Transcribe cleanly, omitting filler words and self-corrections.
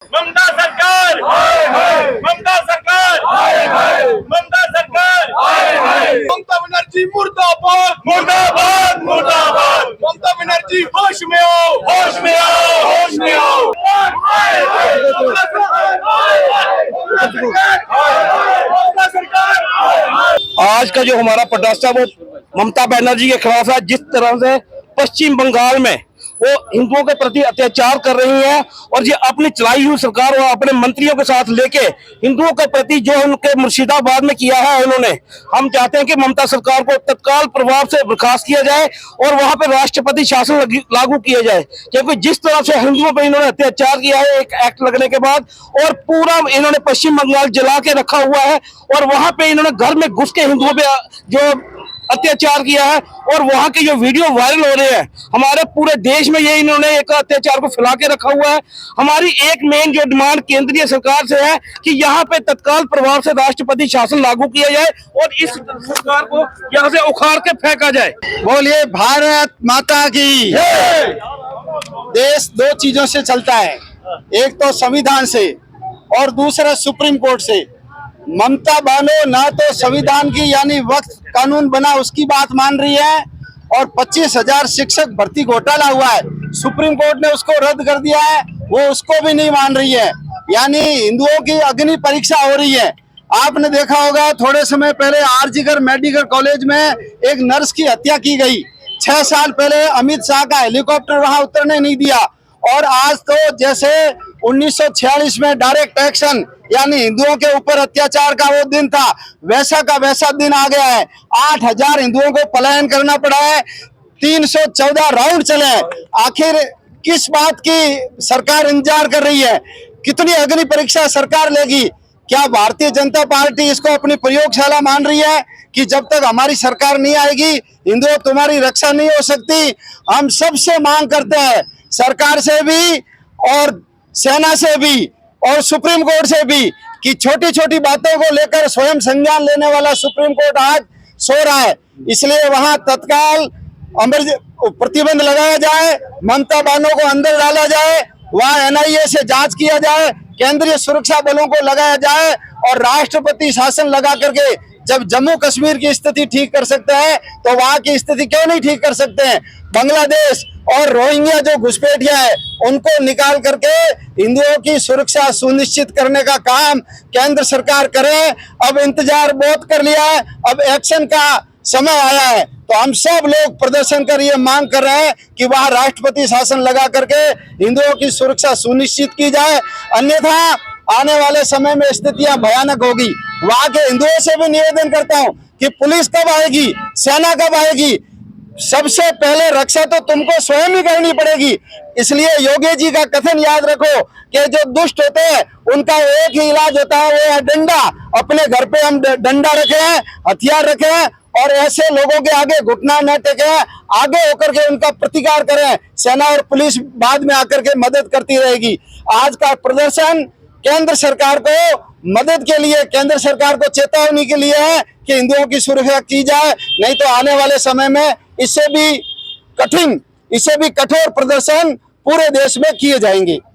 ममता सरकार, ममता सरकार, ममता सरकार, ममता बनर्जी मुर्दाबाद, मुर्दाबाद, मुर्दाबाद। ममता बनर्जी होश में आओ, होश में आओ, होश में आओ। आज का जो हमारा प्रोटेस्ट है वो ममता बनर्जी के खिलाफ है। जिस तरह से पश्चिम बंगाल में वो हिंदुओं के प्रति अत्याचार कर रही है और ये अपनी चलाई हुई सरकार और अपने मंत्रियों के साथ लेके हिंदुओं के प्रति जो उनके मुर्शिदाबाद में किया है उन्होंने, हम चाहते हैं कि ममता सरकार को तत्काल प्रभाव से बर्खास्त किया जाए और वहां पे राष्ट्रपति शासन लागू किया जाए, क्योंकि जिस तरह से हिंदुओं पर इन्होंने अत्याचार किया है एक एक्ट लगने के बाद, और पूरा इन्होंने पश्चिम बंगाल जला के रखा हुआ है और वहां पे इन्होंने घर में घुस के हिंदुओं पे जो अत्याचार किया है और वहां के जो वीडियो वायरल हो रहे हैं हमारे पूरे देश में, ये इन्होंने एक अत्याचार को फैला के रखा हुआ है। हमारी एक मेन जो डिमांड केंद्रीय सरकार से है कि यहाँ पे तत्काल प्रभाव से राष्ट्रपति शासन लागू किया जाए और इस सरकार को यहाँ से उखाड़ के फेंका जाए। बोलिए भारत माता की। देश दो चीजों से चलता है, एक तो संविधान से और दूसरा सुप्रीम कोर्ट से। ममता बानो ना तो संविधान की यानी वक्त कानून बना उसकी बात मान रही है और 25,000 शिक्षक भर्ती घोटाला हुआ है, सुप्रीम कोर्ट ने उसको रद्द कर दिया है, वो उसको भी नहीं मान रही है। यानी हिंदुओं की अग्नि परीक्षा हो रही है। आपने देखा होगा थोड़े समय पहले आरजीकर मेडिकल कॉलेज में एक नर्स की हत्या की गई। 6 साल पहले अमित शाह का हेलीकॉप्टर वहां उतरने नहीं दिया और आज तो जैसे 1946 में डायरेक्ट एक्शन यानी हिंदुओं के ऊपर अत्याचार का वो दिन था, वैसा का वैसा दिन आ गया है। 8,000 हिंदुओं को पलायन करना पड़ा है, 314 राउंड चले। आखिर किस बात की सरकार इंतजार कर रही है? कितनी अग्नि परीक्षा सरकार लेगी? क्या भारतीय जनता पार्टी इसको अपनी प्रयोगशाला मान रही है कि जब तक हमारी सरकार नहीं आएगी हिंदुओं तुम्हारी रक्षा नहीं हो सकती? हम सबसे मांग करते हैं, सरकार से भी और सेना से भी और सुप्रीम कोर्ट से भी, कि छोटी छोटी बातों को लेकर स्वयं संज्ञान लेने वाला सुप्रीम कोर्ट आज सो रहा है, इसलिए वहां तत्काल प्रतिबंध लगाया जाए, ममता बानो को अंदर डाला जाए, वहां एनआईए से जांच किया जाए, केंद्रीय सुरक्षा बलों को लगाया जाए और राष्ट्रपति शासन लगा करके जब जम्मू कश्मीर की स्थिति ठीक कर सकते हैं तो वहां की स्थिति क्यों नहीं ठीक कर सकते हैं? बांग्लादेश और रोहिंग्या जो घुसपैठिया है उनको निकाल करके हिंदुओं की सुरक्षा सुनिश्चित करने का काम केंद्र सरकार करे। अब इंतजार बहुत कर लिया है, अब एक्शन का समय आया है, तो हम सब लोग प्रदर्शन कर ये मांग कर रहे हैं कि वहां राष्ट्रपति शासन लगा करके हिंदुओं की सुरक्षा सुनिश्चित की जाए, अन्यथा आने वाले समय में स्थितियां भयानक होगी। वहां के हिंदुओं से भी निवेदन करता हूं कि पुलिस कब आएगी, सेना कब आएगी? सबसे पहले रक्षा तो तुमको स्वयं ही करनी पड़ेगी। इसलिए योगी जी का कथन याद रखो कि जो दुष्ट होते हैं उनका एक ही इलाज होता है, वो है डंडा। अपने घर पे हम डंडा रखें, हथियार रखें और ऐसे लोगों के आगे घुटना न टेके, आगे होकर के उनका प्रतिकार करें। सेना और पुलिस बाद में आकर के मदद करती रहेगी। आज का प्रदर्शन केंद्र सरकार को मदद के लिए, केंद्र सरकार को चेतावनी के लिए है कि हिंदुओं की सुरक्षा की जाए, नहीं तो आने वाले समय में इससे भी कठोर प्रदर्शन पूरे देश में किए जाएंगे।